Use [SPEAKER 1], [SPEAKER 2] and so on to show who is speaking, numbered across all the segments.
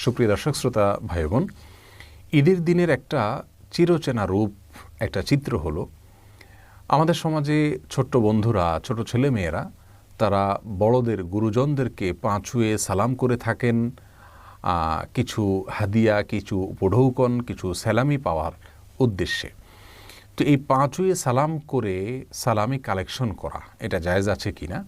[SPEAKER 1] সুপ্রিয় দর্শক শ্রোতা ভাই বোন, ঈদের দিনের একটা চিরচেনা রূপ, একটা চিত্র হলো আমাদের সমাজে ছোট্ট বন্ধুরা, ছোট ছেলেমেয়েরা তারা বড়দের, গুরুজনদেরকে পা ছুঁয়ে সালাম করে থাকেন, কিছু হাদিয়া, কিছু উপঢৌকন, কিছু সালামি পাওয়ার উদ্দেশ্যে। তো এই পা ছুঁয়ে সালাম করে সালামি কালেকশন করা এটা জায়েজ আছে কি না,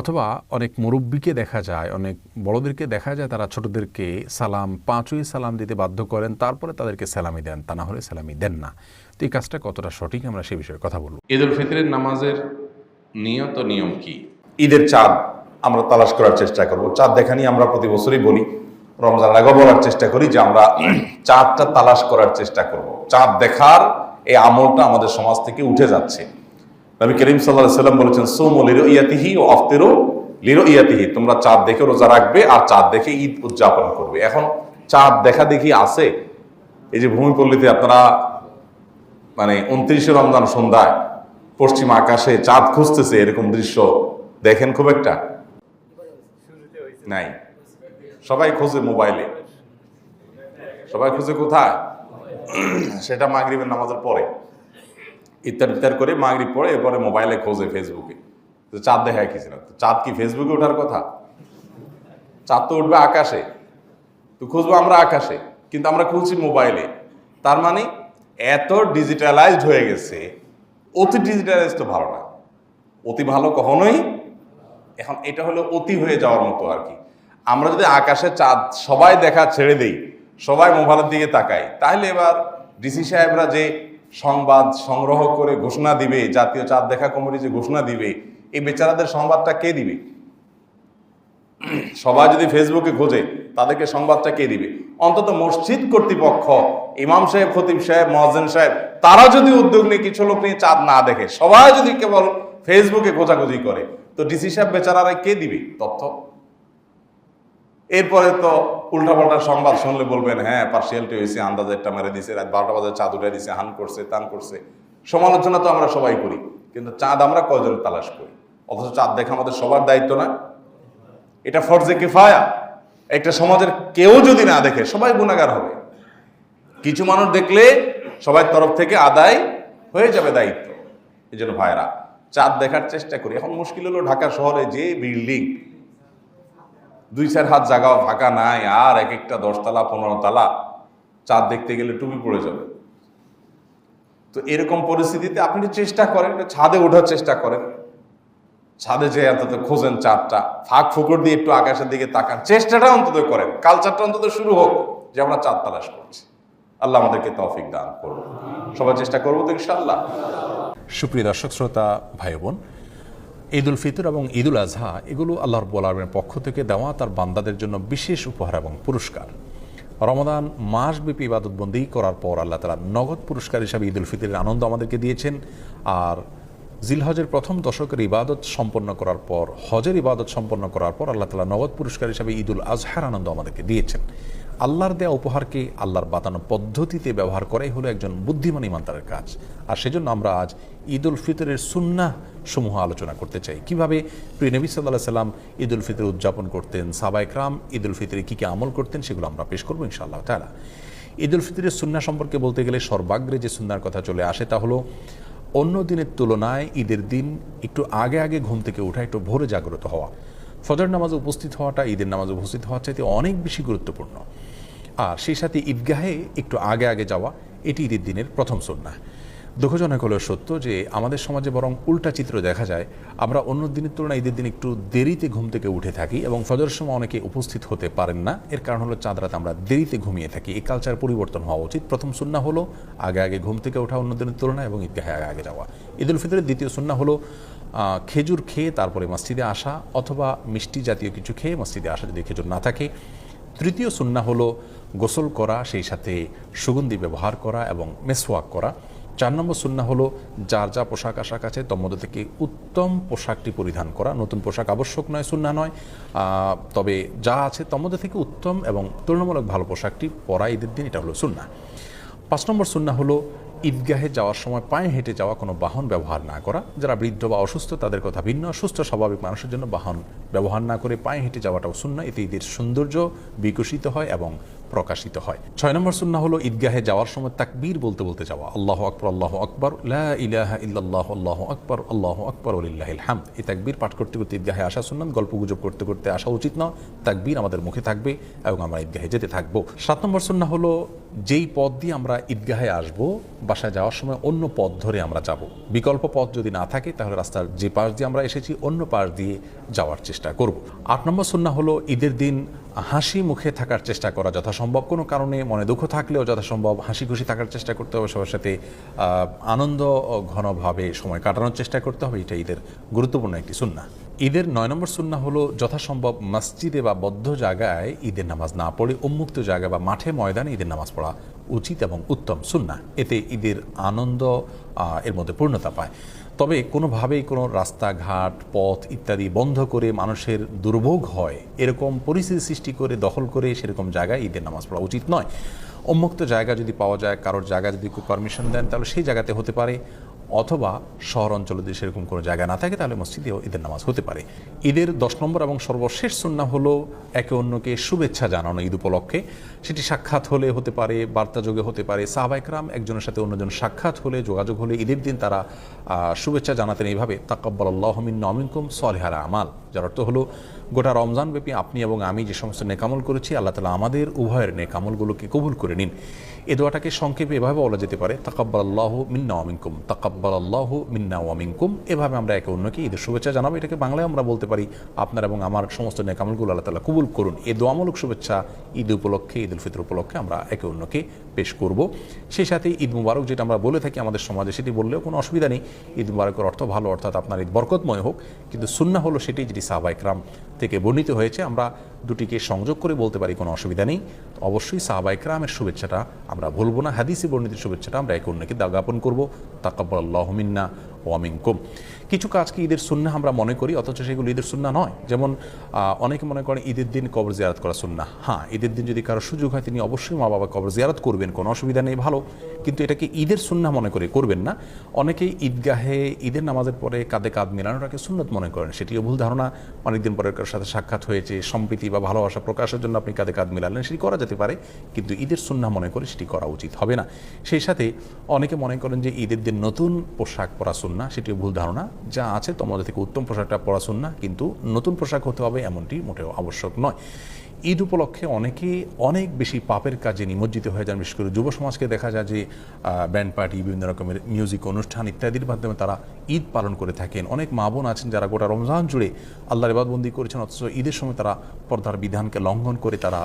[SPEAKER 1] অথবা অনেক মুরব্বীকে দেখা যায়, অনেক বড়দেরকে দেখা যায় তারা ছোটদেরকে সালাম, পা ছুঁয়ে সালাম দিতে বাধ্য করেন, তারপরে তাদেরকে সালামি দেন, তা না হলে সালামি দেন না। তো এই কাজটা কতটা সঠিক, আমরা সে বিষয়ে কথা বলব।
[SPEAKER 2] ঈদ উল ফিতরের নামাজের নিয়ত নিয়ম কি?
[SPEAKER 3] ঈদের চাঁদ আমরা তালাশ করার চেষ্টা করব। চাঁদ দেখা নিয়ে আমরা প্রতি বছরই বলি, রমজান আগে বলার চেষ্টা করি যে আমরা চাঁদটা তালাশ করার চেষ্টা করব। চাঁদ দেখার এই আমলটা আমাদের সমাজ থেকে উঠে যাচ্ছে। নবী করিম সাল্লাল্লাহু আলাইহি ওয়াসাল্লাম বলেছেন, সুমু লিরুইয়াতিহি ওয়া আফতিরু লিরুইয়াতিহি, তোমরা চাঁদ দেখে রোজা রাখবে আর চাঁদ দেখে ঈদ উদযাপন করবে। এখন চাঁদ দেখা দেখি আছে। এই যে ভূমিপল্লীতে আপনারা 29শে রমজান সন্ধ্যায় পশ্চিম আকাশে চাঁদ খুঁজতেছে, এরকম দৃশ্য দেখেন খুব একটা? নাই। সবাই খোঁজে মোবাইলে। সবাই খুঁজে কোথায়? সেটা মাগরিবের নামাজের পরে ইত্যাদি করে মাগরিব পরে এরপরে মোবাইলে খোঁজে, ফেসবুকে। চাঁদ দেখা কিছু না। চাঁদ কি ফেসবুকে ওঠার কথা? চাঁদ তো উঠবে আকাশে। তো খুঁজবো আমরা আকাশে, কিন্তু আমরা খুঁজছি মোবাইলে। তার মানে এত ডিজিটালাইজড হয়ে গেছে। অতি ডিজিটালাইজ তো ভালো না, অতি ভালো কখনোই। এখন এটা হলো অতি হয়ে যাওয়ার মতো আর কি। আমরা যদি আকাশে চাঁদ সবাই দেখা ছেড়ে দেই, সবাই মোবাইলের দিকে তাকাই, তাহলে এবার ডিসি সাহেবরা যে সংবাদ সংগ্রহ করে ঘোষণা দিবে, জাতীয় চাঁদ দেখা কমিটি যে ঘোষণা দিবে, এই বেচারাদের সংবাদটা কে দিবে? সবাই যদি ফেসবুকে খোঁজে, তাদেরকে সংবাদটা কে দিবে? অন্তত মসজিদ কর্তৃপক্ষ, ইমাম সাহেব, খতিব সাহেব, মুয়াজ্জিন সাহেব, তারা যদি উদ্যোগ নিয়ে কিছু লোক নিয়ে চাঁদ না দেখে, সবাই যদি কেবল ফেসবুকে খোঁজাখুঁজি করে, তো ডিসি সাহেব বেচারারা কে দিবে তথ্য? এরপরে তো উল্টাপাল্টা সংবাদ শুনলে বলবেন, হ্যাঁ পার্সিয়ালিটি হয়েছে, আন্দাজে একটা মেরে দিছে, রাত 12টা বাজে চাঁদ উঠে দিছে, হান করছে, তান করছে। সমালোচনা তো আমরা সবাই করি, কিন্তু চাঁদ আমরা কয়জন তালাশ করি? অথচ চাঁদ দেখা আমাদের সবার দায়িত্ব না? এটা ফরজে কিফায়া। একটা সমাজের কেউ যদি না দেখে, সবাই গুনাহগার হবে। কিছু মানুষ দেখলে সবার তরফ থেকে আদায় হয়ে যাবে দায়িত্ব। এই জন্য ভাইরা, চাঁদ দেখার চেষ্টা করি। এখন মুশকিল হলো ঢাকা শহরে যে বিল্ডিং, 2-4 হাত জায়গাও ফাঁকা নাই, আর এক একটা 10 তলা 15 তলা, চাঁদ দেখতে গেলে টুপি পড়ে যাবে। তো এরকম পরিস্থিতিতে আপনি চেষ্টা করেন, ছাদে ওঠার চেষ্টা করেন, ছাদে যে অন্তত খোঁজেন চাঁদটা, ফাঁক ফুকর দিয়ে একটু আকাশের দিকে তাকান, চেষ্টাটা অন্তত করেন, কালচারটা অন্তত শুরু হোক যে আমরা চাঁদ তালাশ করছি। আল্লাহ আমাদেরকে তৌফিক দান করুন। সবাই চেষ্টা করবো তো ইনশাআল্লাহ।
[SPEAKER 1] সুপ্রিয় দর্শক শ্রোতা ভাই বোন, ঈদ উল ফিতর এবং ঈদ উল আজহা এগুলো আল্লাহ রাব্বুল আলামিনের পক্ষ থেকে দেওয়া তার বান্দাদের জন্য বিশেষ উপহার এবং পুরস্কার। রমাদান মাসব্যাপী ইবাদতবন্দি করার পর আল্লাহ তাআলা নগদ পুরস্কার হিসাবে ঈদ উল ফিতরের আনন্দ আমাদেরকে দিয়েছেন। আর জিলহজের প্রথম দশকের ইবাদত সম্পন্ন করার পর, হজের ইবাদত সম্পন্ন করার পর আল্লাহ তাআলা নগদ পুরস্কার হিসাবে ঈদ উল আজহার আনন্দ আমাদেরকে দিয়েছেন। আল্লাহর দেয়া উপহারকে আল্লাহর বাতানো পদ্ধতিতে ব্যবহার করাই হলো একজন বুদ্ধিমান ইমানদারের কাজ। আর সেজন্য আমরা আজ ঈদ উল ফিতরের সুন্নাহ সমূহ আলোচনা করতে চাই। কিভাবে প্রিয় নবী সাল্লাল্লাহু আলাইহি সাল্লাম ঈদ উল ফিতর উদযাপন করতেন, সাহাবায়ে কেরাম ঈদ উল ফিতরে কী কী আমল করতেন, সেগুলো আমরা পেশ করবো ইনশাআল্লাহ তাআলা। ঈদ উল ফিতরের সুন্নাহ সম্পর্কে বলতে গেলে সর্বাগ্রে যে সুন্নাহর কথা চলে আসে তা হলো অন্য দিনের তুলনায় ঈদের দিন একটু আগে আগে ঘুম থেকে ওঠা, একটু ভোরে জাগ্রত হওয়া। ফজর নামাজে উপস্থিত হওয়াটা ঈদের নামাজে উপস্থিত হওয়ার চাইতে অনেক বেশি গুরুত্বপূর্ণ। আর সেই সাথে ঈদগাহে একটু আগে আগে যাওয়া, এটি ঈদের দিনের প্রথম সুন্নাহ। দুঃখজনক হলেও সত্য যে আমাদের সমাজে বরং উল্টা চিত্র দেখা যায়। আমরা অন্য দিনের তুলনায় ঈদের দিন একটু দেরিতে ঘুম থেকে উঠে থাকি এবং ফজরের সময় অনেকে উপস্থিত হতে পারেন না। এর কারণ হলো চাঁদ রাতে আমরা দেরিতে ঘুমিয়ে থাকি। এই কালচার পরিবর্তন হওয়া উচিত। প্রথম সুন্নাহ হলো আগে আগে ঘুম থেকে ওঠা অন্য দিনের তুলনায় এবং ঈদগাহে আগে আগে যাওয়া। ঈদ উল ফিতরের দ্বিতীয় সুন্নাহ হলো খেজুর খেয়ে তারপরে মসজিদে আসা, অথবা মিষ্টি জাতীয় কিছু খেয়ে মসজিদে আসা যদি খেজুর না থাকে। তৃতীয় সুন্নাহ হলো গোসল করা, সেই সাথে সুগন্ধি ব্যবহার করা এবং মেসওয়াক করা। 4 নম্বর সুন্নাহ হলো যার যা পোশাক আশাক আছে তার মধ্যে থেকে উত্তম পোশাকটি পরিধান করা। নতুন পোশাক আবশ্যক নয়, সুন্নাহ নয়, তবে যা আছে তার মধ্যে থেকে উত্তম এবং তুলনামূলক ভালো পোশাকটি পরা ঈদের দিন, এটা হলো সুন্নাহ। 5 নম্বর সুন্নাহ হলো ঈদগাহে যাওয়ার সময় পায়ে হেঁটে যাওয়া, কোনো বাহন ব্যবহার না করা। যারা বৃদ্ধ বা অসুস্থ তাদের কথা ভিন্ন, সুস্থ স্বাভাবিক মানুষের জন্য বাহন ব্যবহার না করে পায়ে হেঁটে যাওয়াটাও সুন্নাহ। এতে ঈদের সৌন্দর্য বিকশিত হয় এবং প্রকাশিত হয়। 6 নম্বর সুন্নাহ হলো ঈদগাহে যাওয়ার সময় তাকবীর বলতে বলতে যাওয়া। আল্লাহু আকবার, আল্লাহু আকবার, লা ইলাহা ইল্লাল্লাহ, আল্লাহু আকবার, আল্লাহু আকবার, ওয়ালিল্লাহিল হামদ। এই তাকবীর পাঠ করতে করতে ঈদগাহে আসা সুন্নাত। গল্পগুজব করতে করতে আসা উচিত নয়। তাকবীর আমাদের মুখে থাকবে এবং আমরা ঈদগাহে যেতে থাকবো। 7 নম্বর সুন্নাহ হলো যেই পথ দিয়ে আমরা ঈদগাহে আসব, বাসায় যাওয়ার সময় অন্য পথ ধরে আমরা যাব। বিকল্প পথ যদি না থাকে তাহলে রাস্তার যে পাশ দিয়ে আমরা এসেছি অন্য পাশ দিয়ে যাওয়ার চেষ্টা করব। 8 নম্বর সুন্নাহ হলো ঈদের দিন হাসি মুখে থাকার চেষ্টা করা যথাসম্ভব। কোনো কারণে মনে দুঃখ থাকলেও যথাসম্ভব হাসি খুশি থাকার চেষ্টা করতে হবে, সবার সাথে আনন্দ ঘনভাবে সময় কাটানোর চেষ্টা করতে হবে। এটা ঈদের গুরুত্বপূর্ণ একটি সুন্নাহ। ঈদের 9 নম্বর সুন্নাহ হলো যথাসম্ভব মসজিদে বা বদ্ধ জায়গায় ঈদের নামাজ না পড়ে উন্মুক্ত জায়গা বা মাঠে ময়দানে ঈদের নামাজ পড়া উচিত এবং উত্তম সুন্নাহ। এতে ঈদের আনন্দ এর মধ্যে পূর্ণতা পায়। তবে কোনোভাবেই কোনো রাস্তাঘাট পথ ইত্যাদি বন্ধ করে মানুষের দুর্ভোগ হয় এরকম পরিস্থিতি সৃষ্টি করে দখল করে সেরকম জায়গায় ঈদের নামাজ পড়া উচিত নয়। উন্মুক্ত জায়গা যদি পাওয়া যায়, কারোর জায়গা যদি পারমিশন দেন তাহলে সেই জায়গাতে হতে পারে, অথবা শহর অঞ্চলে যদি সেরকম কোনো জায়গা না থাকে তাহলে মসজিদেও ঈদের নামাজ হতে পারে। ঈদের 10 নম্বর এবং সর্বশেষ সুন্নাহ হলো একে অন্যকে শুভেচ্ছা জানানো ঈদ উপলক্ষে। সেটি সাক্ষাৎ হলে হতে পারে, বার্তাযোগে হতে পারে। সাহাবায়ে কেরাম একজনের সাথে অন্যজন সাক্ষাৎ হলে, যোগাযোগ হলে ঈদের দিন তারা শুভেচ্ছা জানাতেন এইভাবে, তাকাব্বালাল্লাহু মিন্না ওয়া মিনকুম সালিহাল আমাল। যার অর্থ হলো গোটা রমজান ব্যাপী আপনি এবং আমি যে সমস্ত নেকামল করেছি আল্লাহ তাআলা আমাদের উভয়ের নেকামলগুলোকে কবুল করে নিন। এই দোয়াটাকে সংক্ষেপে এভাবে বলা যেতে পারে, তাকাব্বালাল্লাহু মিন্না ওয়া মিনকুম, তাকাব্বালাল্লাহু মিন্না ওয়া মিনকুম। এভাবে আমরা একে অন্যকে ঈদের শুভেচ্ছা জানাবো। এটাকে বাংলায় আমরা বলতে পারি, আপনার এবং আমার সমস্ত নেকামলগুলো আল্লাহ তাআলা কবুল করুন। এই দোয়ামূলক শুভেচ্ছা ঈদ উপলক্ষে, ঈদ উল ফিতর উপলক্ষে আমরা একে অন্যকে পেশ করব। সেই সাথে ঈদ মুবারক যেটা আমরা বলে থাকি আমাদের সমাজে, সেটি বললেও কোনো অসুবিধা নেই। ঈদ মুবারকের অর্থ ভালো, অর্থাৎ আপনার ঈদ বরকতময় হোক। কিন্তু সুন্নাহ হলো সেটি যেটি সাহাবায়ে কেরাম থেকে বর্ণিত হয়েছে। আমরা দুটিকে সংযোগ করে বলতে পারি, কোনো অসুবিধা নেই। অবশ্যই সাহাবায়ে কেরামের শুভেচ্ছাটা আমরা ভুলব না। হাদিসে বর্ণিত শুভেচ্ছাটা আমরা একে অন্যকে জ্ঞাপন করব, তাকাব্বালাল্লাহু মিন্না ওয়া মিনকুম। কিছু কাজকে ঈদের সুন্নাহ আমরা মনে করি অথচ সেগুলো ঈদের সুন্নাহ নয়। যেমন অনেকে মনে করেন ঈদের দিন কবর জিয়ারত করা সুন্নাহ। হ্যাঁ, ঈদের দিন যদি কারো সুযোগ হয় তিনি অবশ্যই মা বাবা কবর জিয়ারত করবেন, কোনো অসুবিধা নেই, ভালো। কিন্তু এটাকে ঈদের সুন্নাহ মনে করে করবেন না। অনেকেই ঈদগাহে ঈদের নামাজের পরে কাঁধে কাঁধ মেলানোটাকে সুন্নত মনে করেন, সেটিও ভুল ধারণা। অনেকদিন পরে কারোর সাথে সাক্ষাৎ হয়েছে, সম্প্রীতি বা ভালোবাসা প্রকাশের জন্য আপনি কাঁধে কাঁধ মেলালেন, সেটি করা যেতে পারে, কিন্তু ঈদের সুন্নাহ মনে করে সেটি করা উচিত হবে না। সেই সাথে অনেকে মনে করেন যে ঈদের দিন নতুন পোশাক পরা সুন্নাহ, সেটিও ভুল ধারণা। যা আছে তোমাদের থেকে উত্তম পোশাকটা পরা সুন্নাহ, কিন্তু নতুন পোশাক হতে হবে এমনটি মোটেও আবশ্যক নয়। ঈদ উপলক্ষে অনেকে অনেক বেশি পাপের কাজে নিমজ্জিত হয়ে যান। বিশেষ করে যুব সমাজকে দেখা যায় যে ব্যান্ড পার্টি, বিভিন্ন রকমের মিউজিক অনুষ্ঠান ইত্যাদির মাধ্যমে তারা ঈদ পালন করে থাকেন। অনেক মা বোন আছেন যারা গোটা রমজান জুড়ে আল্লাহর ইবাদতবন্দি করেছেন, অথচ ঈদের সময় তারা পর্দার বিধানকে লঙ্ঘন করে তারা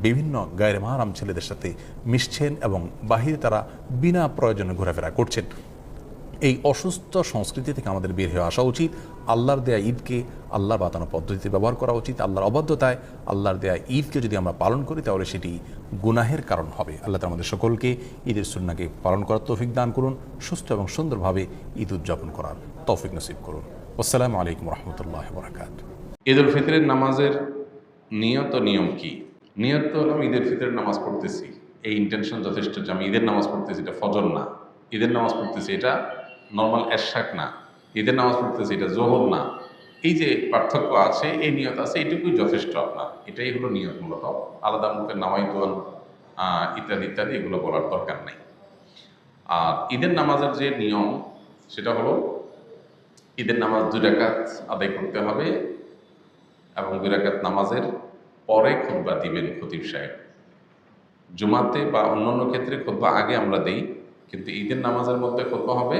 [SPEAKER 1] বিভিন্ন গায়রে মাহরাম ছেলেদের সাথে মিশছেন এবং বাহিরে তারা বিনা প্রয়োজনে ঘোরাফেরা করছেন। এই অসুস্থ সংস্কৃতি থেকে আমাদের বের হয়ে আসা উচিত। আল্লাহর দেয়া ঈদকে আল্লাহর বাতানো পদ্ধতিতে ব্যবহার করা উচিত। আল্লাহর অবাধ্যতায় আল্লাহর দেয়া ঈদকে যদি আমরা পালন করি তাহলে সেটি গুনাহের কারণ হবে। আল্লাহ তাআলা আমাদের সকলকে ঈদের সুন্নাহকে পালন করার তৌফিক দান করুন, সুস্থ এবং সুন্দরভাবে ঈদ উদযাপন করার তৌফিক নসিব করুন। আসসালামু আলাইকুম ওয়া রাহমাতুল্লাহি ওয়া বারাকাতুহু।
[SPEAKER 2] ঈদ উল ফিতরের নামাজের নিয়ত ও নিয়ম কি? নিয়ত তো হলো আমি ঈদের ফিতরের নামাজ পড়তেছি, এই ইন্টেনশন যথেষ্ট যে আমি ঈদের নামাজ পড়তেছি, এটা ফজর না। ঈদের নামাজ পড়তেছি এটা নর্মাল এরশাক না। ঈদের নামাজ পড়তেছি এটা জোহর না। এই যে পার্থক্য আছে, এই নিয়ত আছে, এইটুকুই যথেষ্ট আপনার। এটাই হলো নিয়ত মূলত। আলাদা মুখে নামাইতুন ইত্যাদি ইত্যাদি এগুলো বলার দরকার নেই। আর ঈদের নামাজের যে নিয়ম সেটা হলো ঈদের নামাজ 2 রাকাত আদায় করতে হবে এবং 2 রাকাত নামাজের পরে খুতবা দিবেন খতিব সাহেব। জুমাতে বা অন্যান্য ক্ষেত্রে খুতবা আগে আমরা দেই, কিন্তু ঈদের নামাজের মধ্যে খুতবা হবে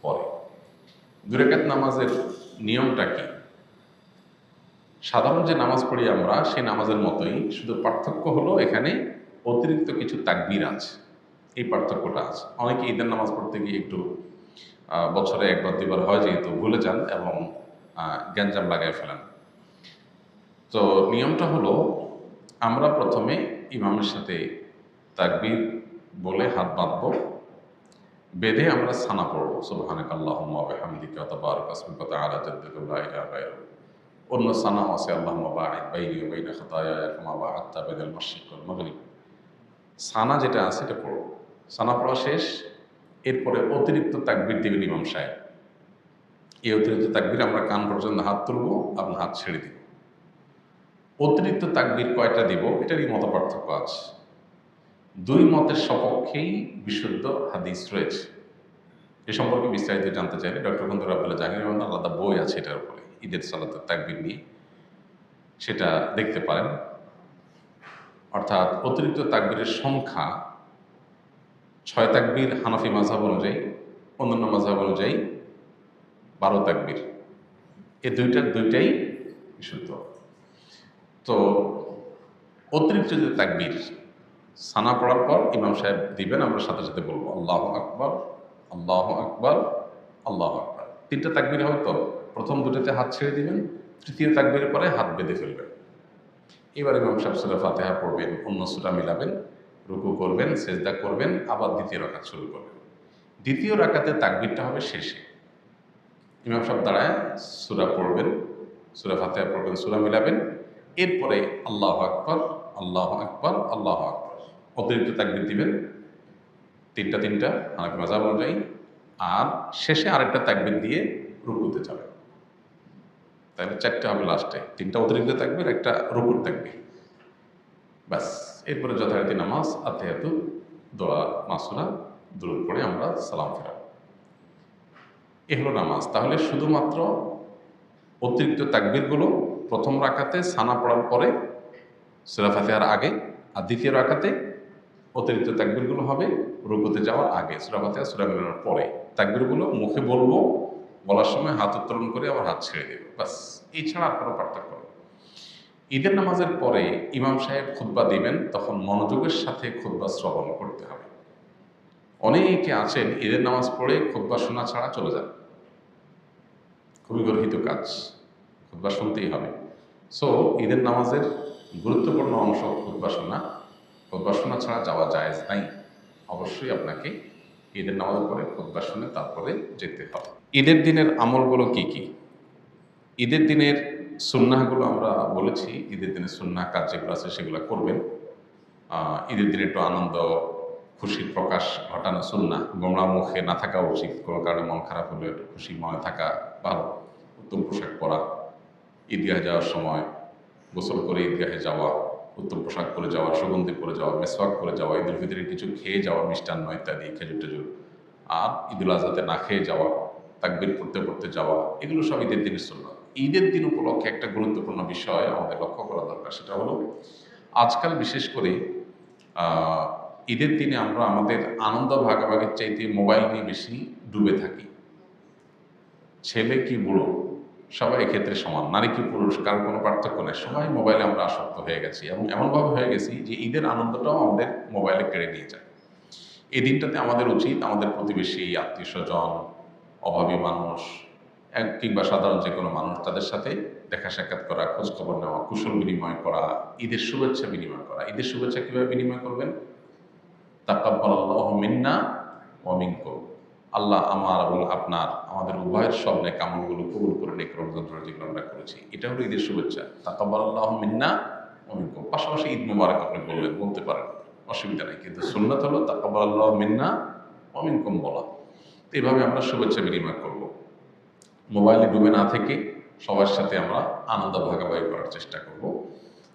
[SPEAKER 2] পরে। 2 রাকাত নামাজের নিয়মটা কি? সাধারণ যে নামাজ পড়ি আমরা সেই নামাজের মতোই, শুধু পার্থক্য হলো এখানে অতিরিক্ত কিছু তাকবীর আছে, এই পার্থক্যটা আছে। অনেকে ঈদের নামাজ পড়তে গিয়ে একটু বছরে 1-2বার হয় যেহেতু ভুলে যান এবং গ্যাঞ্জাম লাগায় ফেলেন। তো নিয়মটা হলো আমরা প্রথমে ইমামের সাথে তাকবীর বলে হাত বাঁধবো, বেঁধে আমরা সানা পড়ব, সুবহানাকাল্লাহুম্মা ওয়া বিহামদিকা ওয়া তাবারাকা ইসমুকা ওয়া তাআলা জাদ্দুকা লা ইলাহা গায়রুক। অন্য সানাও আছে, আল্লাহুম্মা বা'ইদ বাইনি ওয়া বাইনা খাতায়ায়া কামা বা'আদতা বাইনাল মাশরিক ওয়াল মাগরিব। সানা যেটা আছে এটা পড়ব। সানা পড়া শেষ, এরপরে অতিরিক্ত তাকবীর দিবেন ইমাম সাহেব। এই অতিরিক্ত তাকবীর আমরা কান পর্যন্ত হাত তুলবো, আপনার হাত ছেড়ে দিব। অতিরিক্ত তাকবীর কয়টা দিব এটারই মত পার্থক্য আছে। দুই মতের সপক্ষেই বিশুদ্ধ হাদিস রয়েছে। এ সম্পর্কে বিস্তারিত জানতে চাইলে ডক্টর খন্দকার আব্দুল্লাহ জাহাঙ্গীর রহমান আলাদা বই আছে এটার উপরে, ঈদের সালাতের তাকবীর নিয়ে, সেটা দেখতে পারেন। অর্থাৎ অতিরিক্ত তাকবীরের সংখ্যা 6 তাকবীর হানাফি মাযহাব অনুযায়ী, অন্যান্য মাযহাব অনুযায়ী 12 তাকবীর। এই দুইটাই বিশুদ্ধ। তো অতিরিক্ত যে তাকবীর সানা পড়ার পর ইমাম সাহেব দিবেন, আমরা সাথে সাথে বলবো আল্লাহু আকবার, আল্লাহু আকবার, আল্লাহু আকবার। 3টা তাকবীর হয়তো প্রথম দুটোতে হাত ছেড়ে দিবেন, তৃতীয় তাকবীরের পরে হাত বেঁধে ফেলবেন। এবার ইমাম সাহেব সূরা ফাতিহা পড়বেন, অন্য সূরা মিলাবেন, রুকু করবেন, সেজদা করবেন, আবার দ্বিতীয় রাকাত শুরু করবেন। দ্বিতীয় রাকাতে তাকবীরটা হবে শেষে। ইমাম সাহেব দাঁড়ায় সূরা পড়বেন, সূরা ফাতিহা পড়বেন, সূরা মিলাবেন, এরপরে আল্লাহু আকবার, আল্লাহু আকবার, আল্লাহু আকবার, অতিরিক্ত তাকবীর দিবেন, তিনটা হানাফি মাযহাব অনুযায়ী, আর শেষে আরেকটা তাকবীর দিয়ে রুকুতে যাবেন। তাহলে 4টা হবে লাস্টে, 3টা অতিরিক্ত তাকবীর, একটা রুকুর তাকবীর, ব্যাস। এরপরে যথারীতি নামাজ, আত্তাহিয়াতু, দোয়া, মাসুরা, দুরূদ পড়ে আমরা সালাম ফেরাবো। এ হলো নামাজ। তাহলে শুধুমাত্র অতিরিক্ত তাকবীরগুলো প্রথম রাকাতে সানা পড়ার পরে সূরা ফাতিহার আগে, আর দ্বিতীয় রাকাতে অতিরিক্ত তাকবীরগুলো হবে রুকুতে যাওয়ার আগে, সূরা ফাতিহা সূরা মিলানোর পরে। তাকবীরগুলো মুখে বলবো, বলার সময় হাত উত্তোলন করে আবার হাত ছেড়ে দেব, বাস। এছাড়া আর কোনো পার্থক্য নেই। ঈদের নামাজের পরে ইমাম সাহেব খুতবা দিবেন, তখন মনোযোগের সাথে খুতবা শ্রবণ করতে হবে। অনেকে আছেন ঈদের নামাজ পড়ে খুতবা শোনা ছাড়া চলে যান, খুবই গর্হিত কাজ, খুতবা শুনতেই হবে। সো ঈদের নামাজের গুরুত্বপূর্ণ অংশ খুতবা শোনা, খুতবা শোনা ছাড়া যাওয়া জায়েজ নাই। অবশ্যই আপনাকে ঈদের নামাজের পরে খুতবা শুনে তারপরে যেতে হবে। ঈদের দিনের আমলগুলো কি কি? ঈদের দিনের সুন্নাহগুলো আমরা বলেছি, ঈদের দিনের সুন্নাহ কাজ যেগুলো আছে সেগুলো করবেন। ঈদের দিনে একটু আনন্দ খুশির প্রকাশ ঘটানো সুন্নাহ, গোমরা মুখে না থাকা উচিত। কোনো কারণে মন খারাপ হলে একটু খুশি মনে থাকা ভালো। উত্তম পোশাক পরা, ঈদগাহে যাওয়ার সময় গোসল করে ঈদগাহে যাওয়া, উত্তম পোশাক পরে যাওয়া, সুগন্ধি পরে যাওয়া, মেসওয়াক করে যাওয়া, ঈদুল ফিতরে কিছু খেয়ে যাওয়া, মিষ্টান্ন ইত্যাদি, খেজুর টেজুর, আর ঈদুল আজহাতে না খেয়ে যাওয়া, তাকবীর পড়তে পড়তে যাওয়া, এগুলো সব ঈদের দিনের সুন্নাহ। ঈদের দিন উপলক্ষে একটা গুরুত্বপূর্ণ বিষয় আমাদের লক্ষ্য করা দরকার, সেটা হলো আজকাল বিশেষ করে ঈদের দিনে আমরা আমাদের আনন্দ ভাগাভাগির চাইতে মোবাইল নিয়ে বেশি ডুবে থাকি। ছেলে কি বুড়ো সবাই এক্ষেত্রে সমান, নারী কি পুরুষ কারোর কোনো পার্থক্য নেই, সবাই মোবাইলে আমরা আসক্ত হয়ে গেছি, এবং এমনভাবে হয়ে গেছি যে ঈদের আনন্দটাও আমাদের মোবাইলে কেড়ে নিয়ে যায়। এই দিনটাতে আমাদের উচিত আমাদের প্রতিবেশী, আত্মীয় স্বজন, অভাবী মানুষ কিংবা সাধারণ যে কোনো মানুষ, তাদের সাথে দেখা সাক্ষাৎ করা, খোঁজখবর নেওয়া, কুশল বিনিময় করা, ঈদের শুভেচ্ছা বিনিময় করা। ঈদের শুভেচ্ছা কীভাবে বিনিময় করবেন? তাকাব্বালাল্লাহু মিন্না ওয়া মিনকুম, আল্লাহ আমার এবং আপনার, আমাদের উভয়ের সব নেক আমলগুলো কবুল করে নেক রমজান যেগুলো আমরা করেছি, এটা হলো ঈদের শুভেচ্ছা। তাকাব্বালাল্লাহু মিন্না ওয়া মিনকুম। পাশাপাশি ঈদ মুবারক আপনি বলতে পারেন, অসুবিধা নেই, কিন্তু সুন্নাত হলো তাকাব্বালাল্লাহু মিন্না ওয়া মিনকুম বলা। তো এইভাবে আমরা শুভেচ্ছা বিনিময় করব। মোবাইলে ডুবে না থেকে সবার সাথে আমরা আনন্দ ভাগাভাগি করার চেষ্টা করব,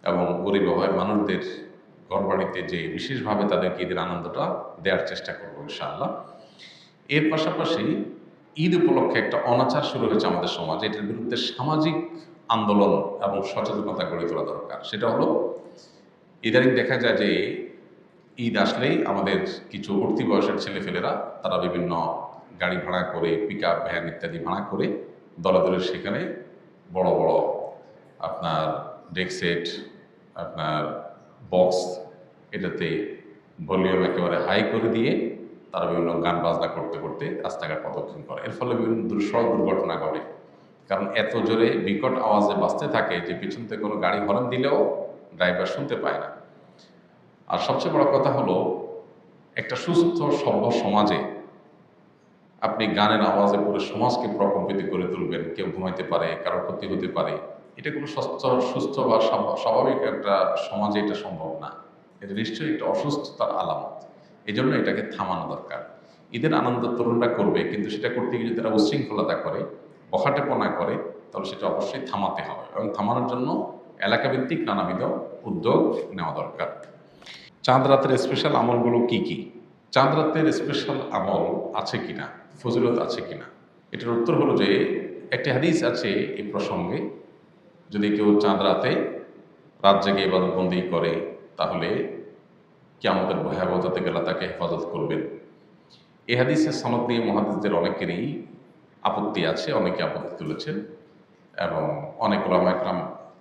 [SPEAKER 2] এবং গরিব অভাবী মানুষদের ঘরবাড়িতে যে বিশেষভাবে তাদেরকে ঈদের আনন্দটা দেওয়ার চেষ্টা করবো ইনশাআল্লাহ। এর পাশাপাশি ঈদ উপলক্ষে একটা অনাচার শুরু হয়েছে আমাদের সমাজে, এটার বিরুদ্ধে সামাজিক আন্দোলন এবং সচেতনতা গড়ে তোলা দরকার। সেটা হলো ইদানিং দেখা যায় যে ঈদ আসলেই আমাদের কিছু উঠতি বয়সের ছেলেফেলেরা তারা বিভিন্ন গাড়ি ভাড়া করে, পিক আপ ভ্যান ইত্যাদি ভাড়া করে দলে দলে সেখানে বড় বড় আপনার ডেক সেট, আপনার বক্স, এটাতে ভলিউম একেবারে হাই করে দিয়ে তারা বিভিন্ন গান বাজনা করতে করতে রাস্তাঘাট প্রদক্ষিণ করে। এর ফলে বিভিন্ন সড়ক দুর্ঘটনা ঘটে, কারণ এত জোরে বিকট আওয়াজে বাজতে থাকে যে পিছন থেকে কোনো গাড়ি হর্ন দিলেও ড্রাইভার শুনতে পায় না। আর সবচেয়ে বড় কথা হলো, একটা সুস্থ সভ্য সমাজে আপনি গানের আওয়াজে পুরো সমাজকে প্রকম্পিত করে তুলবেন, কেউ ঘুমাইতে পারে, কারোর ক্ষতি হতে পারে, এটা কোনো সুস্থ বা স্বাভাবিক একটা সমাজে এটা সম্ভব না। এটা নিশ্চয়ই একটা অসুস্থতার আলামত। এই জন্য এটাকে থামানো দরকার। ঈদের আনন্দ তরুণরা করবে, কিন্তু সেটা করতে গিয়ে যদি তারা উচ্ছৃঙ্খলতা করে, বখাটেপনা করে, তাহলে সেটা অবশ্যই থামাতে হবে এবং থামানোর জন্য এলাকাভিত্তিক নানাবিধ উদ্যোগ নেওয়া দরকার। চাঁদ রাতের স্পেশাল আমলগুলো কি কি? চাঁদ রাতের স্পেশাল আমল আছে কিনা, ফজিলত আছে কিনা, এটার উত্তর হলো যে একটি হাদিস আছে এই প্রসঙ্গে, যদি কেউ চাঁদ রাতে রাত জেগে ইবাদতবন্দি করে তাহলে কিয়ামতের ভয়াবহতা থেকে আল্লাহ তাকে হেফাজত করবেন। এই হাদিসের সনদ নিয়ে মুহাদ্দিসদের অনেকেরই আপত্তি আছে, অনেকে আপত্তি তুলেছেন এবং অনেক ওলামা একরাম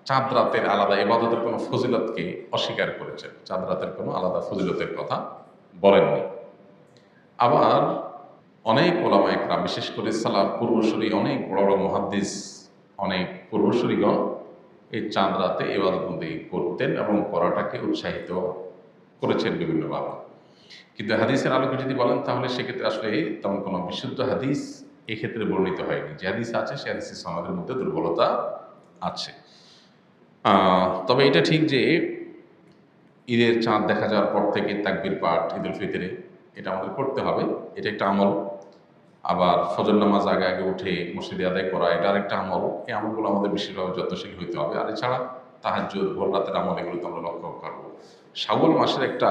[SPEAKER 2] চাঁদ রাতের আলাদা ইবাদতের কোনো ফজিলতকে অস্বীকার করেছেন, চাঁদ রাতের কোনো আলাদা ফজিলতের কথা বলেননি। আবার অনেক ওলামা একরাম, বিশেষ করে সালাফ পূর্বসূরি অনেক বড় বড় মুহাদ্দিস, অনেক পূর্বসূরিগণ এই চাঁদ রাতে ইবাদতবন্দি করতেন এবং করাটাকে উৎসাহিত করেছেন বিভিন্নভাবে। কিন্তু হাদিসের আলোকে যদি বলেন তাহলে সেক্ষেত্রে আসলে তেমন কোনো বিশুদ্ধ হাদিস এক্ষেত্রে বর্ণিত হয়নি। যে হাদিস আছে সে হাদিসের সনদের মধ্যে দুর্বলতা আছে। তবে এটা ঠিক যে ঈদের চাঁদ দেখা যাওয়ার পর থেকে তাকবীর পাঠ ঈদুল ফিতরে এটা আমাদের করতে হবে, এটা একটা আমল। আবার ফজর নামাজ আগে আগে উঠে মসজিদে আদায় করা এটা আরেকটা আমল। এই আমলগুলো আমাদের বেশিরভাগ যত্নশীল হইতে হবে। আর এছাড়া তাহাজ্জুদ, ভোর রাতের আমল, এগুলো তো আমরা লক্ষ্য করবো। শাওয়াল মাসের একটা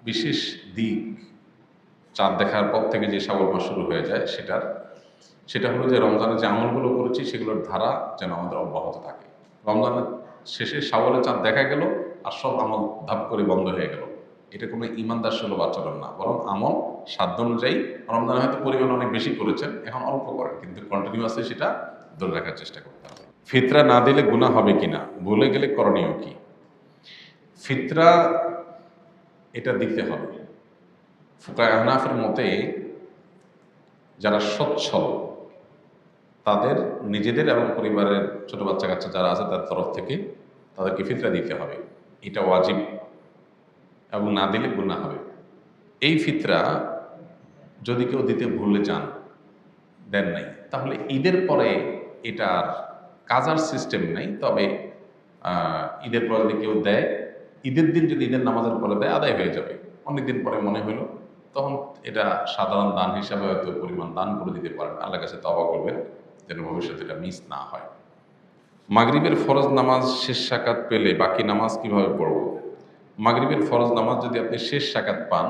[SPEAKER 2] বিশেষ দিক, চাঁদ দেখার পর থেকে যে শাওয়াল মাস শুরু হয়ে যায় সেটা হলো যে রমজানের যে আমলগুলো করেছি সেগুলোর ধারা যেন আমাদের অব্যাহত থাকে। রমজানের শেষে শাওয়ালে চাঁদ দেখা গেল আর সব আমল ধাপ করে বন্ধ হয়ে গেল, এটা কোনো ইমানদার সুলভ আচরণ না। বরং আমল সাধ্য অনুযায়ী, রমজানে হয়তো পরিমাণ অনেক বেশি করেছেন, এখন অল্প করেন, কিন্তু কন্টিনিউয়াসলি সেটা ধরে রাখার চেষ্টা করতে হবে। ফিতরা না দিলে গুনাহ হবে কিনা, ভুলে গেলে করণীয় কি? ফিতরা এটা দিতে হবে। ফুকায়ে আহনাফের মতে যারা সচ্ছল তাদের নিজেদের এবং পরিবারের ছোট বাচ্চা কাচ্চা যারা আছে তার তরফ থেকে তাদেরকে ফিতরা দিতে হবে, এটা ওয়াজিব, এবং না দিলে গুনাহ হবে। এই ফিতরা যদি কেউ দিতে ভুলে যান, দেন নাই, তাহলে ঈদের পরে এটার কাজার সিস্টেম নেই। তবে ঈদের পরে যদি কেউ দেয়, ঈদের দিন যদি ঈদের নামাজের পরে দেয় আদায় হয়ে যাবে। অনেকদিন পরে মনে হলো তখন এটা সাধারণ দান হিসাবে হয়তো পরিমাণ দান করে দিতে পারেন, আল্লাহর কাছে তওবা করবেন যেন ভবিষ্যতে এটা মিস না হয়। মাগরিবের ফরজ নামাজ শেষ সাকাত পেলে বাকি নামাজ কিভাবে পড়ব? মাগরিবের ফরজ নামাজ যদি আপনি শেষ সাকাত পান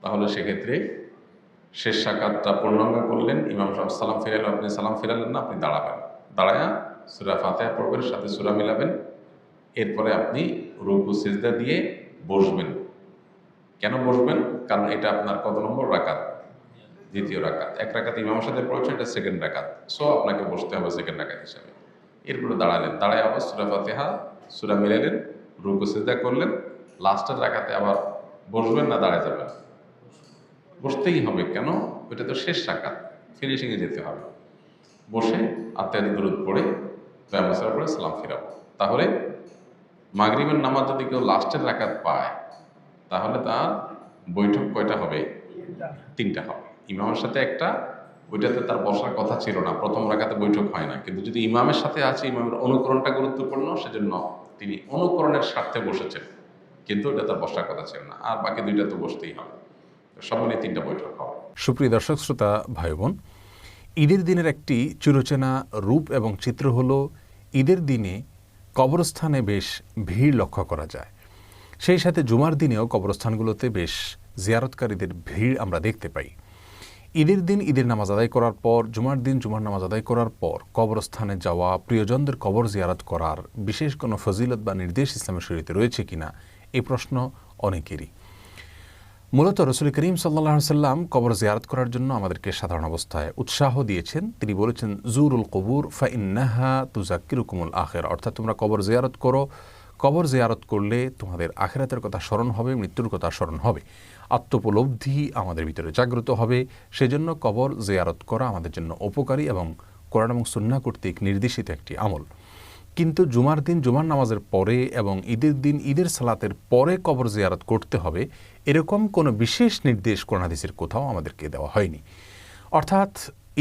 [SPEAKER 2] তাহলে সেক্ষেত্রে শেষ সাকাতটা পূর্ণাঙ্গ করলেন, ইমাম সাহেব সালাম ফিরালেন, আপনি সালাম ফিরালেন না, আপনি দাঁড়াবেন, দাঁড়ায়া সূরা ফাতিহা পড়বেন, সাথে সূরা মিলাবেন, এরপরে আপনি রুকু সিজদা দিয়ে বসবেন। কেন বসবেন? কারণ এটা আপনার কত নম্বর রাকাত? দ্বিতীয় রাকাত। এক রাকাত ইমামের সাথে পড়েছেন, এটা সেকেন্ড রাকাত, সো আপনাকে বসতে হবে সেকেন্ড রাকাত হিসাবে। এরপরে দাঁড়ালেন, দাঁড়ায় আবার সূরা ফাতিহা সূরা মিলালেন, রুকু সিজদা করলেন, লাস্টের রাকাতে আবার বসবেন না দাঁড়ায় যাবেন? বসতেই হবে। কেন? ওইটা তো শেষ রাকাত, ফিনিশিংয়ে যেতে হবে। বসে আত্মায়াতি দরুদ পড়ে ব্যবসার পরে সালাম ফিরাবো। তাহলে মাগরিবের নামাজ যদি কেউ লাস্টের রাকাত পায় তাহলে তার বৈঠক কয়টা হবে? 3টা হবে। ইমামের সাথে একটা, ওইটাতে তার বসার কথা ছিল না, প্রথম রাকাতে বৈঠক হয় না। কিন্তু যদি ইমামের সাথে আছে, ইমামের অনুকরণটা গুরুত্বপূর্ণ, সেজন্য তিনি অনুকরণের স্বার্থে বসেছেন, কিন্তু ওটা তার বসার কথা ছিল না। আর বাকি 2টা তো বসতেই হবে। সব মিলিয়ে 3টা বৈঠক হবে।
[SPEAKER 1] সুপ্রিয় দর্শক শ্রোতা ভাই বোন, ঈদের দিনের একটি চিরচেনা রূপ এবং চিত্র হলো ঈদের দিনে কবরস্থানে বেশ ভিড় লক্ষ্য করা যায়। সেই সাথে জুমার দিনেও কবরস্থানগুলোতে বেশ জিয়ারতকারীদের ভিড় আমরা দেখতে পাই। ঈদের দিন ঈদের নামাজ আদায় করার পর, জুমার দিন জুমার নামাজ আদায় করার পর কবরস্থানে যাওয়া, প্রিয়জনদের কবর জিয়ারত করার বিশেষ কোনো ফজিলত বা নির্দেশ ইসলামের শরীয়তে রয়েছে কিনা, এই প্রশ্ন অনেকেরই। মূলত রাসূল করিম সাল্লাল্লাহু আলাইহি সাল্লাম কবর জিয়ারত করার জন্য আমাদেরকে সাধারণ অবস্থায় উৎসাহ দিয়েছেন। তিনি বলেছেন, জুরুল কবুর ফাইন্নাহা তুযাক্কিরুকুমুল আখিরা, অর্থাৎ তোমরা কবর জিয়ারত করো, কবর জিয়ারত করলে তোমাদের আখিরাতের কথা স্মরণ হবে, মৃত্যুর কথা স্মরণ হবে, আত্মোপলব্ধি আমাদের ভিতরে জাগ্রত হবে। সেজন্য কবর জিয়ারত করা আমাদের জন্য উপকারী এবং কোরআন এবং সুন্নাহ কর্তৃক নির্দেশিত একটি আমল। কিন্তু জুমার দিন জুমার নামাজের পরে এবং ঈদের দিন ঈদের সালাতের পরে কবর জিয়ারত করতে হবে, এরকম কোনো বিশেষ নির্দেশ কোরআন হাদিসের কোথাও আমাদেরকে দেওয়া হয়নি। অর্থাৎ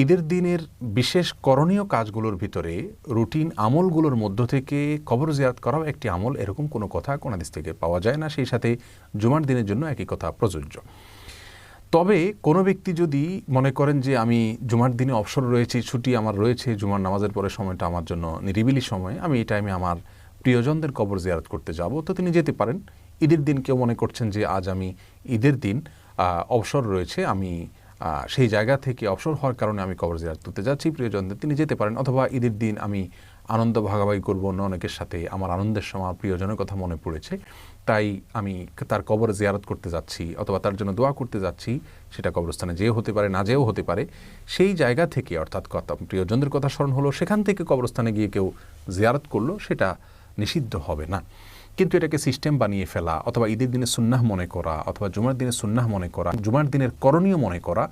[SPEAKER 1] ঈদের দিনের বিশেষ করণীয় কাজগুলোর ভিতরে রুটিন আমলগুলোর মধ্য থেকে কবর জিয়ারত করাও একটি আমল, এরকম কোনো কথা কোরআন হাদিস থেকে পাওয়া যায় না। সেই সাথে জুমার দিনের জন্য একই কথা প্রযোজ্য। তবে কোনো ব্যক্তি যদি মনে করেন যে আমি জুমার দিনে অবসর রয়েছে, ছুটি আমার রয়েছে, জুমার নামাজের পরে সময়টা আমার জন্য নিরিবিলি সময়, আমি এই টাইমে আমার প্রিয়জনদের কবর জিয়ারত করতে যাব, তো তিনি যেতে পারেন। ঈদের দিন কেউ মনে করছেন যে আজ আমি ঈদের দিন অবসর রয়েছে, আমি সেই জায়গা থেকে অবসর হওয়ার কারণে আমি কবর জিয়ারত করতে যাচ্ছি প্রিয়জনদের, তিনি যেতে পারেন। অথবা ঈদের দিন আমি আনন্দ ভাগাভাগি করবো অন্য অনেকের সাথে, আমার আনন্দের সময় আমার প্রিয়জনের কথা মনে পড়েছে, তাই আমি তার কবর জিয়ারত করতে যাচ্ছি অথবা তার জন্য দোয়া করতে যাচ্ছি, সেটা কবরস্থানে যেও হতে পারে, না যেও হতে পারে। সেই জায়গা থেকে অর্থাৎ প্রিয়জনদের কথা স্মরণ হলো, সেখান থেকে কবরস্থানে গিয়ে কেউ জিয়ারত করলো, সেটা নিষিদ্ধ হবে না। কিন্তু এটাকে সিস্টেম বানিয়ে ফেলা অথবা ঈদের দিনে সুন্নাহ মনে করা অথবা জুমার দিনে সুন্নাহ মনে করা, জুমার দিনের করণীয় মনে করা,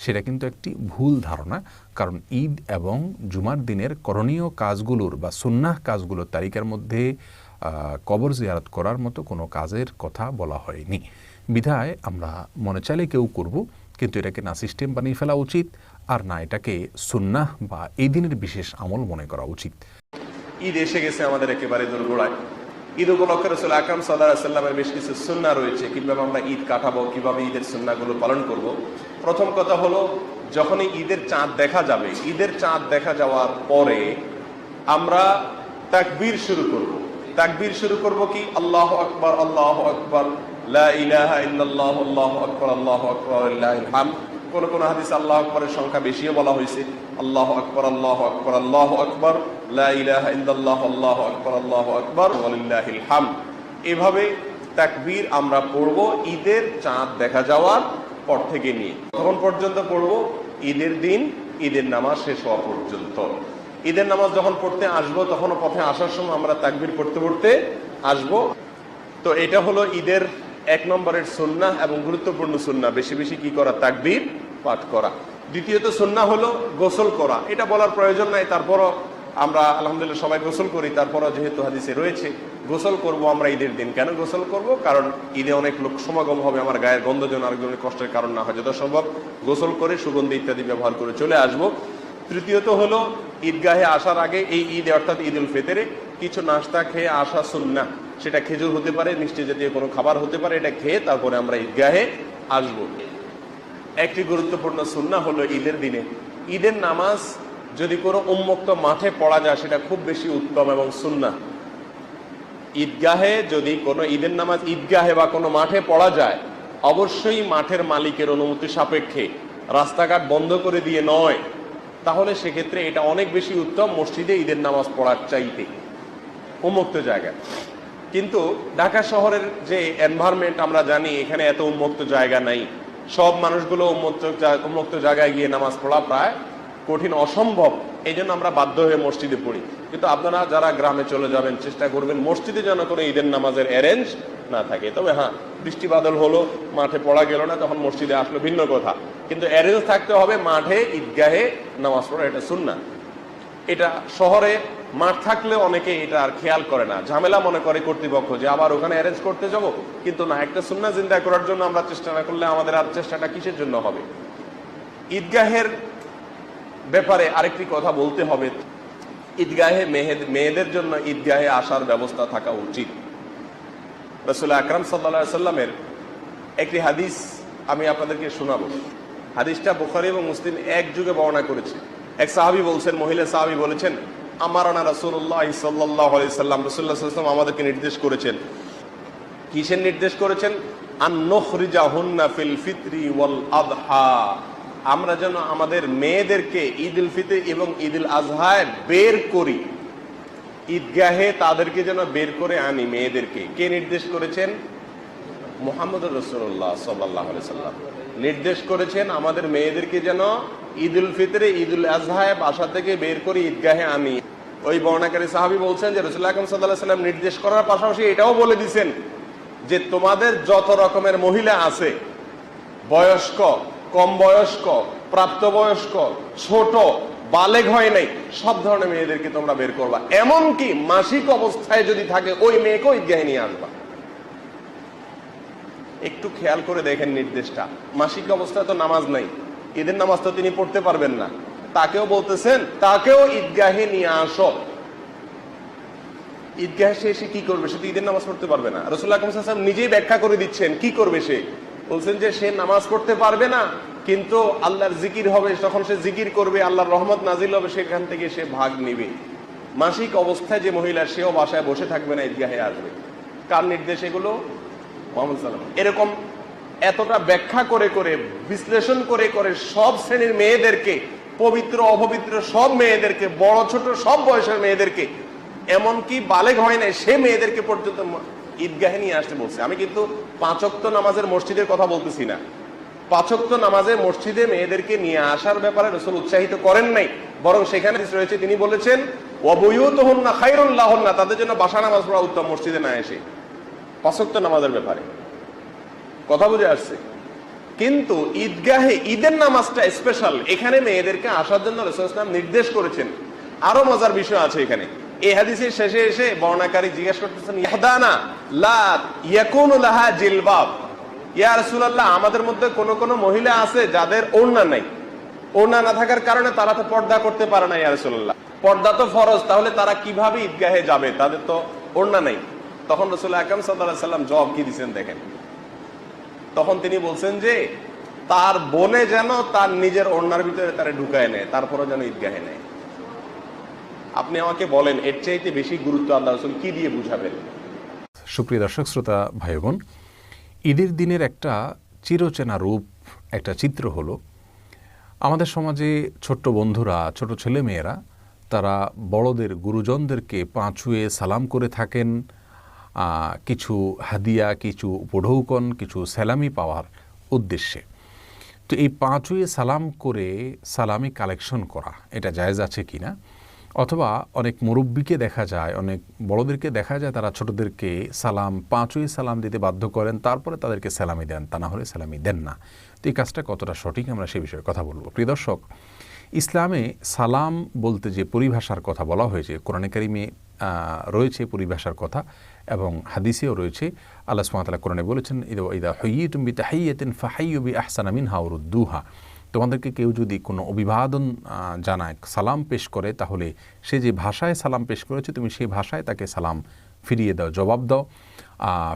[SPEAKER 1] সেটা কিন্তু একটি ভুল ধারণা। কারণ ঈদ এবং জুমার দিনের করণীয় কাজগুলোর বা সুন্নাহ কাজগুলোর তালিকার মধ্যে কবর জিয়ারত করার মতো কোনো কাজের কথা বলা হয়নি। বিধায় আমরা মনে চাইলে কেউ করব, কিন্তু এটাকে না সিস্টেম বানিয়ে ফেলা উচিত, আর না এটাকে সুন্নাহ বা এই দিনের বিশেষ আমল মনে করা উচিত।
[SPEAKER 4] ঈদ এসে গেছে আমাদের একেবারে দোরগোড়ায়। ঈদ উপলক্ষে রাসূল আকরাম সাল্লাল্লাহু আলাইহি ওয়াসাল্লামের বেশ কিছু সুন্নাহ রয়েছে, কিভাবে আমরা ঈদ কাটাবো, কিভাবে ঈদের সুন্নাহগুলো পালন করব। প্রথম কথা হলো, যখনই ঈদের চাঁদ দেখা যাবে, ঈদের চাঁদ দেখা যাওয়ার পরে আমরা তাকবীর শুরু করব। তাকবীর শুরু করব কি, আল্লাহু আকবার, আল্লাহু আকবার, লা ইলাহা ইল্লাল্লাহ, আল্লাহু আকবার, আল্লাহু আকবার, লিল্লাহিল হামদ। কোন কোন হাদিসে আল্লাহু আকবারের সংখ্যা বেশিও বলা হয়েছে, আল্লাহু আকবার, আল্লাহু আকবার, আল্লাহু আকবার, লা ইলাহা ইল্লাল্লাহ, আল্লাহু আকবার, আল্লাহু আকবার, ওয়া লিল্লাহিল হামদ। এভাবে তাকবীর আমরা পড়ব ঈদের চাঁদ দেখা যাওয়ার পর থেকে নিয়ে, তখন পর্যন্ত পড়ব ঈদের দিন ঈদের নামাজ শেষ হওয়া পর্যন্ত। ঈদের নামাজ যখন পড়তে আসবো, তখনও পথে আসার সময় আমরা তাকবীর পড়তে পড়তে আসবো। তো এটা হলো ঈদের 1 নম্বরের সুন্নাহ এবং গুরুত্বপূর্ণ সুন্নাহ, বেশি বেশি কি করা, তাকবীর পাঠ করা। দ্বিতীয়ত সুন্নাহ হলো গোসল করা। এটা বলার প্রয়োজন নাই, তারপরও আমরা আলহামদুলিল্লাহ সবাই গোসল করি, তারপরও যেহেতু হাদিসে রয়েছে গোসল করব আমরা ঈদের দিন। কেন গোসল করব? কারণ ঈদে অনেক লোক সমাগম হবে, আমার গায়ের গন্ধ যেন আরেকজনের কষ্টের কারণ না হয়, যত সম্ভব গোসল করে সুগন্ধি ইত্যাদি ব্যবহার করে চলে আসব। তৃতীয়ত হলো ঈদগাহে আসার আগে, এই ঈদে অর্থাৎ ঈদ উল ফিতরে কিছু নাস্তা খেয়ে আসা সুন্নাহ। সেটা খেজুর হতে পারে, মিষ্টি জাতীয় কোনো খাবার হতে পারে, এটা খেয়ে তারপরে আমরা ঈদগাহে আসব। একটি গুরুত্বপূর্ণ সুন্নাহ হলো ঈদের দিনে ঈদের নামাজ যদি কোনো উন্মুক্ত মাঠে পড়া যায়, সেটা খুব বেশি উত্তম এবং সুন্নাহ। ঈদগাহে যদি কোনো ঈদের নামাজ ঈদগাহে বা কোনো মাঠে পড়া যায়, অবশ্যই মাঠের মালিকের অনুমতি সাপেক্ষে, রাস্তাঘাট বন্ধ করে দিয়ে নয়, তাহলে সেক্ষেত্রে এটা অনেক বেশি উত্তম মসজিদে ঈদের নামাজ পড়ার চাইতে, উন্মুক্ত জায়গায়। কিন্তু ঢাকা শহরের যে এনভায়রনমেন্ট আমরা জানি, এখানে এত উন্মুক্ত জায়গা নাই। সব মানুষগুলো উন্মুক্ত জায়গায় গিয়ে নামাজ পড়া প্রায় কঠিন, অসম্ভব। এই জন্য আমরা বাধ্য হয়ে মসজিদে পড়ি। কিন্তু আপনারা যারা গ্রামে চলে যাবেন, চেষ্টা করবেন মসজিদে যেন কোনো ঈদের নামাজের অ্যারেঞ্জ না থাকে। তবে হ্যাঁ, বৃষ্টি বাদল হলো, মাঠে পড়া গেল না, তখন মসজিদে আসলো, ভিন্ন কথা। কিন্তু অ্যারেঞ্জ থাকতে হবে মাঠে, ঈদগাহে নামাজ পড়া, এটা সুন্নাহ। এটা শহরে মাঠ থাকলে অনেকে এটা আর খেয়াল করে না, ঝামেলা মনে করে কর্তৃপক্ষ যে আবার ওখানে অ্যারেঞ্জ করতে যাব। কিন্তু না, একটা সুন্নাহ জিন্দা করার জন্য আমরা চেষ্টা না করলে আমাদের আর চেষ্টাটা কিসের জন্য হবে? ঈদগাহের ব্যাপারে আরেকটি কথা বলতে হবে, ঈদগাহে মেয়েদের জন্য ঈদগাহে আসার ব্যবস্থা থাকা উচিত। রাসূল আকরাম সাল্লাল্লাহু আলাইহি সাল্লামের একটি হাদিস আমি আপনাদেরকে শোনাবো। হাদিসটা বুখারী এবং মুসলিম এক যুগে বর্ণনা করেছে। এক সাহাবী বলছেন, মহিলা সাহাবী বলেছেন, আমারানা রাসূলুল্লাহ সাল্লাল্লাহু আলাইহি সাল্লাম, রাসূলুল্লাহ সাল্লাল্লাহু আলাইহি ওয়াসাল্লাম আমাদেরকে নির্দেশ করেছেন। কিসের নির্দেশ করেছেন? আন নুখরিজাহুন্না ফিল ফিতরি ওয়াল আযহা, আমরা যেন আমাদের মেয়েদেরকে ঈদ উল ফিতর এবং ঈদ উল আযহায় বের করি, ঈদগাহে তাদেরকে যেন বের করে আনি মেয়েদেরকে। কে নির্দেশ করেছেন? মুহাম্মদুর রাসূলুল্লাহ সাল্লাল্লাহু আলাইহি সাল্লাম নির্দেশ করেছেন আমাদের মেয়েদেরকে যেন ঈদ উল ফিতরে, ঈদ উল আযহায় বাসা থেকে বের করে ঈদগাহে আনি। ওই বর্ণনাকারী সাহাবী বলছেন যে রাসূলুল্লাহ সাল্লাল্লাহু আলাইহি সাল্লাম নির্দেশ করার পাশাপাশি এটাও বলে দিয়েছেন যে তোমাদের যত রকমের মহিলা আছে, বয়স্ক, কম বয়স্ক, প্রাপ্তবয়স্ক, ছোট, বালেগ হয় নাই, সব ধরনের মেয়েদেরকে তোমরা বের করবা। এমনকি মাসিক অবস্থায় যদি থাকে, ওই মেয়েকেও ঈদগাহে নিয়ে আসবা। একটু খেয়াল করে দেখেন নির্দেশটা। মাসিক অবস্থায় তো নামাজ নাই, ঈদের নামাজ তো তিনি পড়তে পারবেন না, তাকেও বলতেছেন তাকেও ঈদগাহে নিয়ে আসো। ঈদগাহে সে এসে কি করবে? সে তো ঈদের নামাজ পড়তে পারবে না। রাসূলুল্লাহ সাল্লাল্লাহু আলাইহি ওয়াসাল্লাম নিজেই ব্যাখ্যা করে দিচ্ছেন কি করবে সে। বলছেন যে সে নামাজ পড়তে পারবে না, কিন্তু আল্লাহর জিকির হবে, তখন সে জিকির করবে, আল্লাহর রহমত নাজিল হবে, সেখান থেকে সে ভাগ নিবে। মাসিক অবস্থায় যে মহিলা, সেও বাসায় বসে থাকবে না, ঈদগাহে আসবে। কার নির্দেশ এগুলো? মুহাম্মদ সাল্লাল্লাহু আলাইহি ওয়াসাল্লাম। এরকম এতটা ব্যাখ্যা করে করে, বিশ্লেষণ করে করে সব শ্রেণীর মেয়েদেরকে, পবিত্র অপবিত্র সব মেয়েদেরকে, বড় ছোট সব বয়সের মেয়েদেরকে, এমনকি বালেগ হয় না সে মেয়েদেরকে পর্যন্ত ঈদগাহে নিয়ে আসতে বলছে। আমি কিন্তু 5 ওয়াক্ত নামাজের মসজিদের কথা বলতেছি না। 5 ওয়াক্ত নামাজের মসজিদে মেয়েদেরকে নিয়ে আসার ব্যাপারে রাসূল উৎসাহিত করেন নাই, বরং সেখানে রয়েছে তিনি বলেছেন ওয়াবুয়ুতুহুন্না খায়রুল লাহুন্না, তাদের জন্য বাসা নামাজ পড়া উত্তম, মসজিদে না এসে। 5 ওয়াক্ত নামাজের ব্যাপারে কথা বুঝে আসছে। কিন্তু ঈদগাহে ঈদের নামাজটা স্পেশাল, এখানে মেয়েদেরকে আসার জন্য রাসূল সাল্লাল্লাহু আলাইহি ওয়াসাল্লাম নির্দেশ করেছেন। আরো মজার বিষয় আছে এখানে। এই হাদিসের শেষে এসে বর্ণনাকারী জিজ্ঞেস করতেছেন, ইহদানা লা ইয়াকুনু লাহা জিলবাব, ইয়া রাসূলুল্লাহ, আমাদের মধ্যে কোন কোন মহিলা আছে যাদের ওড়না নাই, ওড়না না থাকার কারণে তারা তো পর্দা করতে পারে না, ইয়া রাসূলুল্লাহ, পর্দা তো ফরজ, তাহলে তারা কিভাবে ঈদগাহে যাবে, তাদের তো ওড়না নাই। তখন রাসূল আকরাম সাল্লাল্লাহু আলাইহি ওয়াসাল্লাম জবাব কি দিয়েছেন দেখেন। তখন তিনি বলছেন যে তার বোনে যেন তার নিজের ওড়নার ভিতরে তারা ঢুকায় নেয়, তারপরে যেন ঈদগাহে নেয়। আপনি আমাকে বলেন এর চাইতে বেশি গুরুত্ব আল্লাহ রাসূল কি দিয়ে বুঝাবেন?
[SPEAKER 1] সুপ্রিয় দর্শক শ্রোতা ভাই বোন, ঈদের দিনের একটা চিরচেনা রূপ, একটা চিত্র হলো আমাদের সমাজে ছোট্ট বন্ধুরা, ছোট ছেলে মেয়েরা তারা বড়দের, গুরুজনদেরকে পা ছুঁয়ে সালাম করে থাকেন, কিছু হাদিয়া, কিছু উপঢৌকন, কিছু সালামি পাওয়ার উদ্দেশ্যে। তো এই পা ছুঁয়ে সালাম করে সালামি কালেকশন করা এটা জায়েজ আছে কি না, অথবা অনেক মুরব্বীকে দেখা যায়, অনেক বড়দেরকে দেখা যায় তারা ছোটদেরকে সালাম, পা ছুঁয়ে সালাম দিতে বাধ্য করেন, তারপরে তাদেরকে সালামি দেন, তা না হলে সালামি দেন না। তো এই কাজটা কতটা সঠিক আমরা সে বিষয়ে কথা বলবো। প্রিয় দর্শক, ইসলামে সালাম বলতে যে পরিভাষার কথা বলা হয়েছে, কোরআনে কারিমে রয়েছে পরিভাষার কথা এবং হাদিসেও রয়েছে। আল্লাহ সুবহানাহু ওয়া তাআলা কোরআনে বলেছেন, ইদা হুয়িতুম বিতাহিয়াতিন ফাহাইয়ু বিআহসানা মিনহা আও রুদ্দুহা, তোমাদেরকে কেউ যদি কোনো অভিবাদন জানায়, সালাম পেশ করে, তাহলে সে যে ভাষায় সালাম পেশ করেছে তুমি সেই ভাষায় তাকে সালাম ফিরিয়ে দাও, জবাব দাও,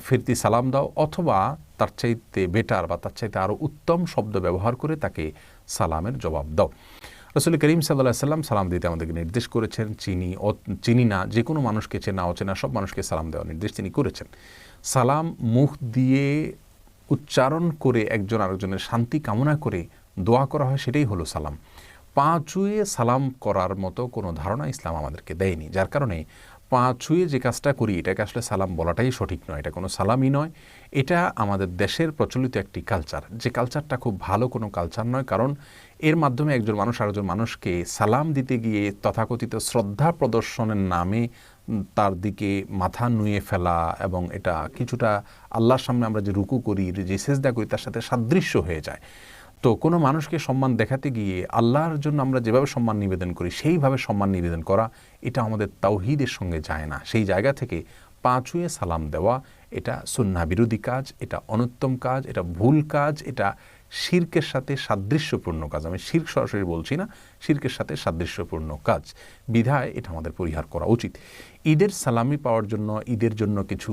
[SPEAKER 1] ফিরতি সালাম দাও, অথবা তার চাইতে বেটার বা তার চাইতে আরও উত্তম শব্দ ব্যবহার করে তাকে সালামের জবাব দাও। রাসূল করিম সাল্লাল্লাহু আলাইহি ওয়াসাল্লাম সালাম দিতে আমাদেরকে নির্দেশ করেছেন। চিনি না, যে কোনো মানুষকে চেনা অচেনা সব মানুষকে সালাম দেওয়ার নির্দেশ তিনি করেছেন। সালাম মুখ দিয়ে উচ্চারণ করে একজন আরেকজনের শান্তি কামনা করে দোয়া করা হয়, সেটাই হলো সালাম। পা ছুঁয়ে সালাম করার মতো কোনো ধারণা ইসলাম আমাদেরকে দেয়নি, যার কারণে পা ছুঁয়ে যে কাজটা করি এটাকে আসলে সালাম বলাটাই সঠিক নয়, এটা কোনো সালামই নয়। এটা আমাদের দেশের প্রচলিত একটি কালচার, যে কালচারটা খুব ভালো কোনো কালচার নয়, কারণ এর মাধ্যমে একজন মানুষ আরেকজন মানুষকে সালাম দিতে গিয়ে তথাকথিত শ্রদ্ধা প্রদর্শনের নামে তার দিকে মাথা নুয়ে ফেলা, এবং এটা কিছুটা আল্লাহর সামনে আমরা যে রুকু করি, যে সেজদা করি, তার সাথে সাদৃশ্য হয়ে যায়। তো কোনো মানুষকে সম্মান দেখাতে গিয়ে আল্লাহর জন্য আমরা যেভাবে সম্মান নিবেদন করি সেইভাবে সম্মান নিবেদন করা, এটা আমাদের তাওহীদের সঙ্গে যায় না। সেই জায়গা থেকে পা ছুঁয়ে সালাম দেওয়া এটা সুন্নাহ বিরোধী কাজ, এটা অনুত্তম কাজ, এটা ভুল কাজ, এটা শিরকের সাথে সাদৃশ্যপূর্ণ কাজ। আমি শিরক সরাসরি বলছি না, শিরকের সাথে সাদৃশ্যপূর্ণ কাজ, বিধায় এটা আমাদের পরিহার করা উচিত। ঈদের সালামি পাওয়ার জন্য, ঈদের জন্য কিছু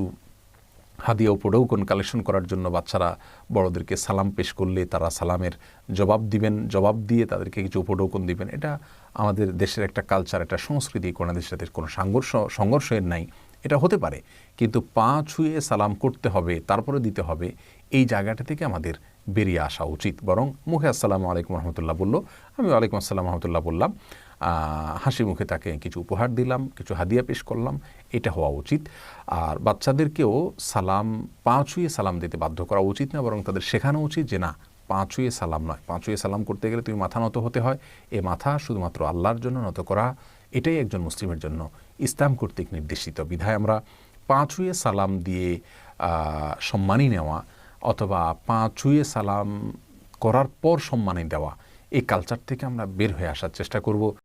[SPEAKER 1] হাদিয়া উপঢৌকন কালেকশন করার জন্য বাচ্চারা বড়দেরকে সালাম পেশ করলে তারা সালামের জবাব দিবেন, জবাব দিয়ে তাদেরকে কিছু উপঢৌকন দিবেন, এটা আমাদের দেশের একটা কালচার, একটা সংস্কৃতি, কোনো দেশের সাথে কোনো সংঘর্ষের নাই, এটা হতে পারে। কিন্তু পা ছুঁয়ে সালাম করতে হবে, তারপরে দিতে হবে, এই জায়গাটা থেকে আমাদের বেরিয়ে আসা উচিত। বরং মুখে আসসালামু আলাইকুম রহমতুল্লাহ বললো, আমি ওয়ালাইকুম আসসালাম রহমতুল্লাহ বললাম, হাসি মুখে তাকে কিছু উপহার দিলাম, কিছু হাদিয়া পেশ করলাম, এটা হওয়া উচিত। আর বাচ্চাদেরকেও সালাম, পা ছুঁয়ে সালাম দিতে বাধ্য করা উচিত না, বরং তাদের শেখানো উচিত যে না, পা ছুঁয়ে সালাম নয়, পা ছুঁয়ে সালাম করতে গেলে তুমি মাথা নত হতে হয়, এ মাথা শুধুমাত্র আল্লাহর জন্য নত করা, এটাই একজন মুসলিমের জন্য ইসলাম কর্তৃক নির্দেশিত। বিধায় আমরা পা ছুঁয়ে সালাম দিয়ে সম্মানী নেওয়া অথবা পা ছুঁয়ে সালাম করার পর সম্মানী দেওয়া, এই কালচার থেকে আমরা বের হয়ে আসার চেষ্টা করব।